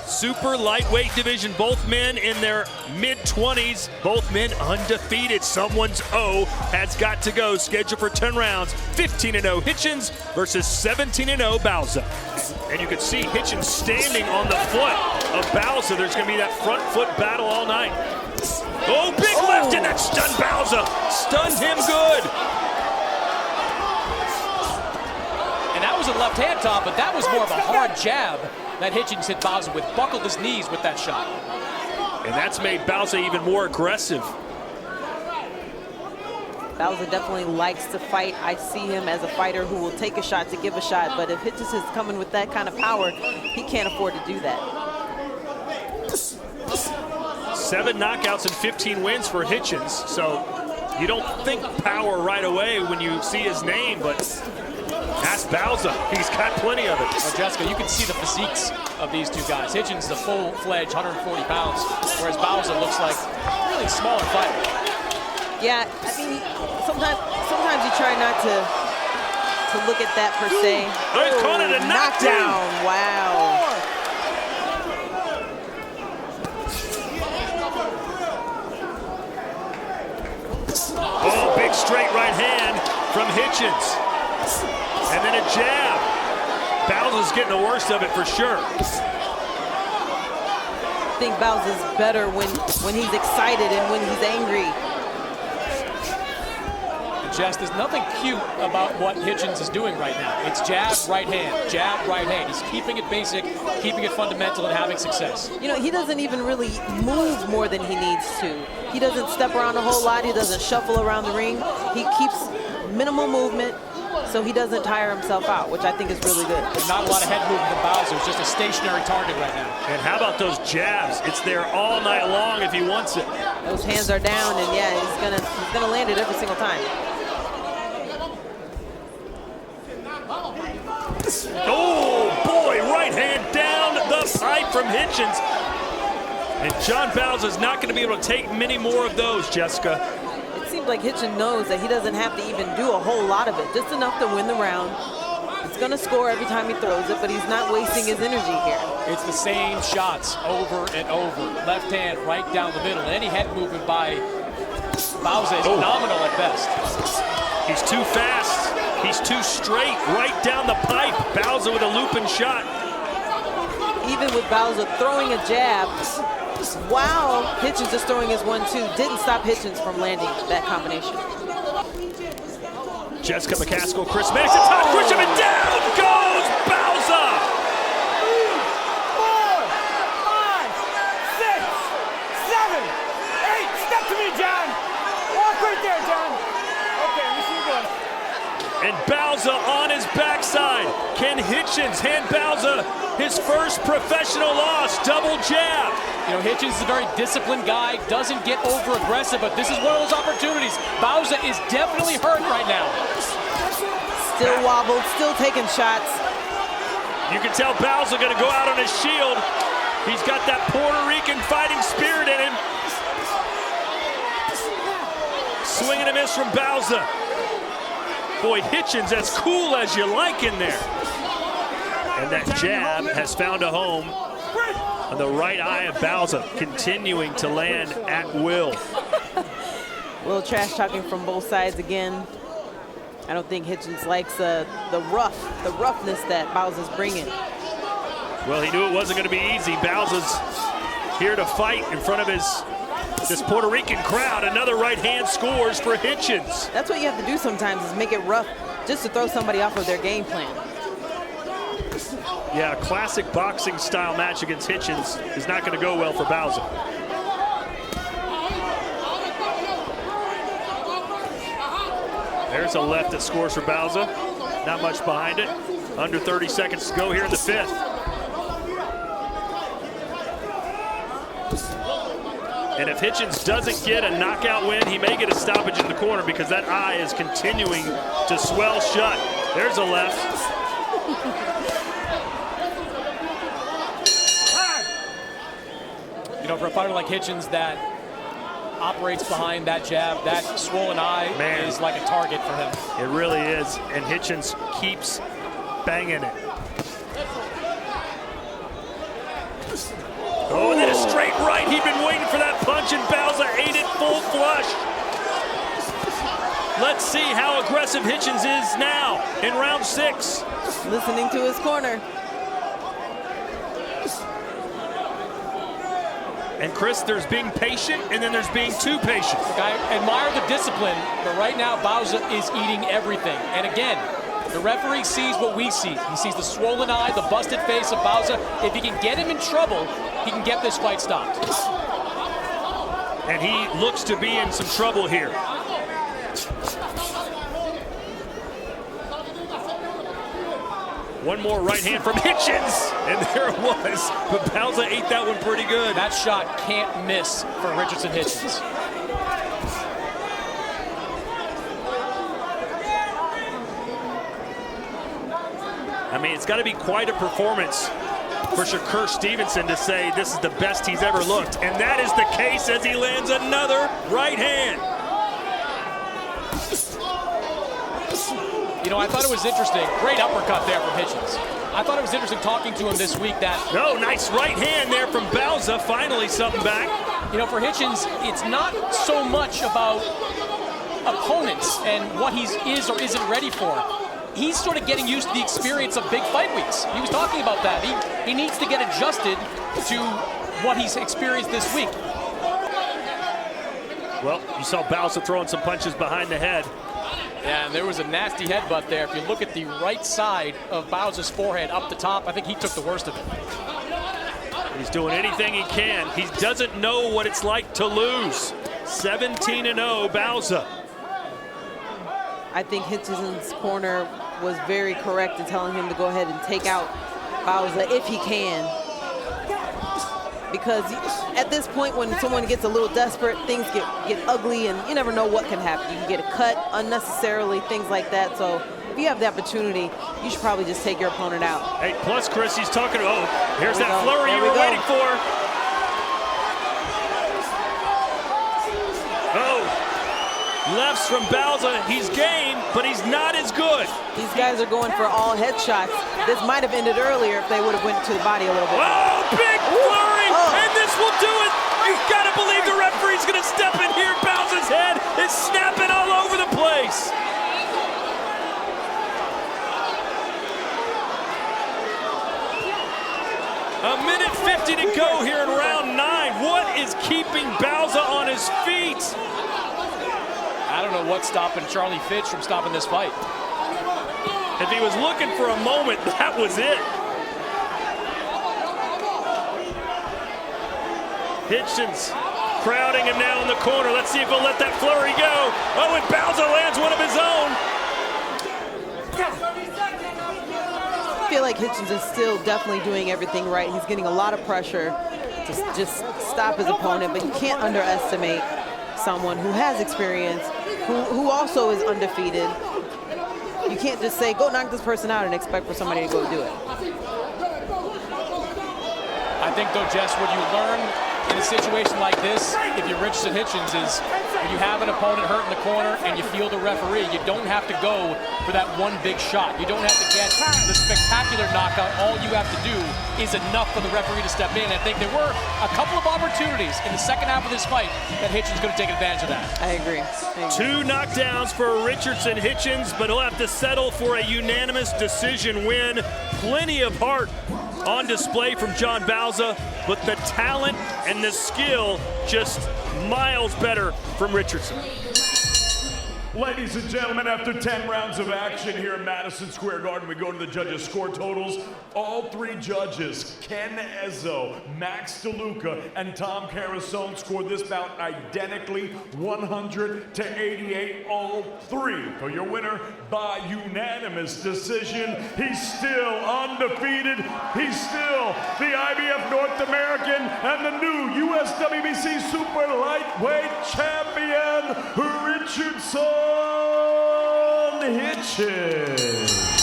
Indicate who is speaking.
Speaker 1: Super lightweight division, both men in their mid-20s, both men undefeated. Someone's O has got to go. Scheduled for 10 rounds, 15-0 Hitchins versus 17-0 Bauza. And you can see Hitchins standing on the foot of Bauza. There's going to be that front foot battle all night. Oh, big left, and that stunned Bauza. Stunned him good.
Speaker 2: And that was a left hand, Tom, but that was more of a hard jab that Hitchins hit Bauza with, buckled his knees with that shot.
Speaker 1: And that's made Bauza even more aggressive.
Speaker 3: Bauza definitely likes to fight. I see him as a fighter who will take a shot to give a shot, but if Hitchins is coming with that kind of power, he can't afford to do that.
Speaker 1: 7 knockouts and 15 wins for Hitchins, so you don't think power right away when you see his name, but ask Bauza. He's got plenty of it.
Speaker 2: Well, Jessica, you can see the physiques of these two guys. Hitchins is a full-fledged 140 pounds, whereas Bauza looks like a really smaller fighter.
Speaker 3: Yeah, I mean, sometimes you try not to look at that per se.
Speaker 1: Oh, he's calling it a knockdown.
Speaker 3: Wow.
Speaker 1: Oh, big straight right hand from Hitchins. And then a jab. Bauza's getting the worst of it for sure.
Speaker 3: I think Bauza's better when he's excited and when he's angry.
Speaker 2: Jess, there's nothing cute about what Hitchins is doing right now. It's jab, right hand, jab, right hand. He's keeping it basic, keeping it fundamental, and having success.
Speaker 3: You know, he doesn't even really move more than he needs to. He doesn't step around a whole lot. He doesn't shuffle around the ring. He keeps minimal movement, so he doesn't tire himself out, which I think is really good.
Speaker 2: There's not a lot of head movement from Bauza. It's just a stationary target right now.
Speaker 1: And how about those jabs? It's there all night long if he wants it.
Speaker 3: Those hands are down, and yeah, he's gonna land it every single time.
Speaker 1: Oh, boy, right hand down the pipe from Hitchins. And John Bauza's not going to be able to take many more of those, Jessica.
Speaker 3: It seems like Hitchins knows that he doesn't have to even do a whole lot of it, just enough to win the round. He's going to score every time he throws it, but he's not wasting his energy here.
Speaker 2: It's the same shots over and over. Left hand right down the middle. Any head movement by Bauza is nominal at best.
Speaker 1: He's too fast. He's too straight, right down the pipe. Bauza with a looping shot.
Speaker 3: Even with Bauza throwing a jab, wow, Hitchins is throwing his 1-2. Didn't stop Hitchins from landing that combination.
Speaker 1: Jessica McCaskill, Chris Mannix, the top Grisham, and down goes Bauza!
Speaker 4: 4, 5, 6, 7, 8. Step to me, John. Walk right there, John. Okay, we see you going.
Speaker 1: And Bauza on his backside. Can Hitchins hand Bauza his first professional loss? Double jab.
Speaker 2: You know, Hitchins is a very disciplined guy, doesn't get over-aggressive, but this is one of those opportunities. Bauza is definitely hurt right now.
Speaker 3: Still wobbled, still taking shots.
Speaker 1: You can tell Bauza going to go out on his shield. He's got that Puerto Rican fighting spirit in him. Swing and a miss from Bauza. Boy, Hitchins as cool as you like in there. And that jab has found a home on the right eye of Bauza, continuing to land at will.
Speaker 3: A little trash talking from both sides again. I don't think Hitchins likes the roughness that Bauza's bringing.
Speaker 1: Well, he knew it wasn't going to be easy. Bauza's here to fight in front of this Puerto Rican crowd. Another right hand scores for Hitchins.
Speaker 3: That's what you have to do sometimes, is make it rough just to throw somebody off of their game plan.
Speaker 1: Yeah, a classic boxing style match against Hitchins is not going to go well for Bauza. There's a left that scores for Bauza. Not much behind it. Under 30 seconds to go here in the 5th. And if Hitchins doesn't get a knockout win, he may get a stoppage in the corner because that eye is continuing to swell shut. There's a left.
Speaker 2: You know, for a fighter like Hitchins that operates behind that jab, that swollen eye is like a target for him.
Speaker 1: It really is, and Hitchins keeps banging it. Oh, and then a straight right. He'd been waiting for that punch, and Bauza ate it full flush. Let's see how aggressive Hitchins is now in round 6.
Speaker 3: Listening to his corner.
Speaker 1: And Chris, there's being patient, and then there's being too patient.
Speaker 2: Look, I admire the discipline, but right now Bauza is eating everything. And again, the referee sees what we see. He sees the swollen eye, the busted face of Bauza. If he can get him in trouble, he can get this fight stopped.
Speaker 1: And he looks to be in some trouble here. One more right hand from Hitchins, and there it was. But Bauza ate that one pretty good.
Speaker 2: That shot can't miss for Richardson Hitchins.
Speaker 1: I mean, it's got to be quite a performance for Shakur Stevenson to say this is the best he's ever looked. And that is the case as he lands another right hand.
Speaker 2: You know, I thought it was interesting. Great uppercut there from Hitchins. I thought it was interesting talking to him this week that...
Speaker 1: Oh, nice right hand there from Bauza. Finally something back.
Speaker 2: You know, for Hitchins, it's not so much about opponents and what he is or isn't ready for. He's sort of getting used to the experience of big fight weeks. He was talking about that. He needs to get adjusted to what he's experienced this week.
Speaker 1: Well, you saw Bauza throwing some punches behind the head.
Speaker 2: Yeah, and there was a nasty headbutt there. If you look at the right side of Bauza's forehead up the top, I think he took the worst of it.
Speaker 1: He's doing anything he can. He doesn't know what it's like to lose. 17-0, Bauza.
Speaker 3: I think Hitchins' corner was very correct in telling him to go ahead and take out Bauza if he can. Because at this point, when someone gets a little desperate, things get ugly, and you never know what can happen. You can get a cut unnecessarily, things like that. So if you have the opportunity, you should probably just take your opponent out.
Speaker 1: Hey, plus, Chris, he's talking about, oh, here's that flurry you were waiting for. Oh, lefts from Bauza. He's game, but he's not as good.
Speaker 3: These guys are going for all headshots. This might have ended earlier if they would have went to the body a little bit.
Speaker 1: Oh, big flurry, and this will do it. You've got to believe the referee's going to step in here. Bauza's head is snapping all over the place. A minute 50 to go here in round 9. What is keeping Bauza on his feet?
Speaker 2: I don't know what's stopping Charlie Fitch from stopping this fight.
Speaker 1: If he was looking for a moment, that was it. Hitchins crowding him now in the corner. Let's see if he'll let that flurry go. Oh, and Bauza lands one of his own.
Speaker 3: I feel like Hitchins is still definitely doing everything right. He's getting a lot of pressure to just stop his opponent, but you can't underestimate someone who has experience, who also is undefeated. You can't just say, go knock this person out and expect for somebody to go do it.
Speaker 2: I think, though, Jess, what you learn in a situation like this, if you're Richardson Hitchins, is when you have an opponent hurt in the corner and you feel the referee, you don't have to go for that one big shot. You don't have to get the spectacular knockout. All you have to do is enough for the referee to step in. I think there were a couple of opportunities in the second half of this fight that Hitchins could have taken advantage of that.
Speaker 3: I agree.
Speaker 1: 2 knockdowns for Richardson Hitchins, but he'll have to settle for a unanimous decision win. Plenty of heart on display from John Bauza, but the talent and the skill just miles better from Richardson.
Speaker 5: Ladies and gentlemen, after 10 rounds of action here in Madison Square Garden, we go to the judges' score totals. All 3 judges, Ken Ezzo, Max DeLuca, and Tom Carasone, scored this bout identically, 100-88, all 3. For your winner by unanimous decision, he's still undefeated. He's still the IBF North American and the new USWBC Super Lightweight Champion, Richardson Hitchins.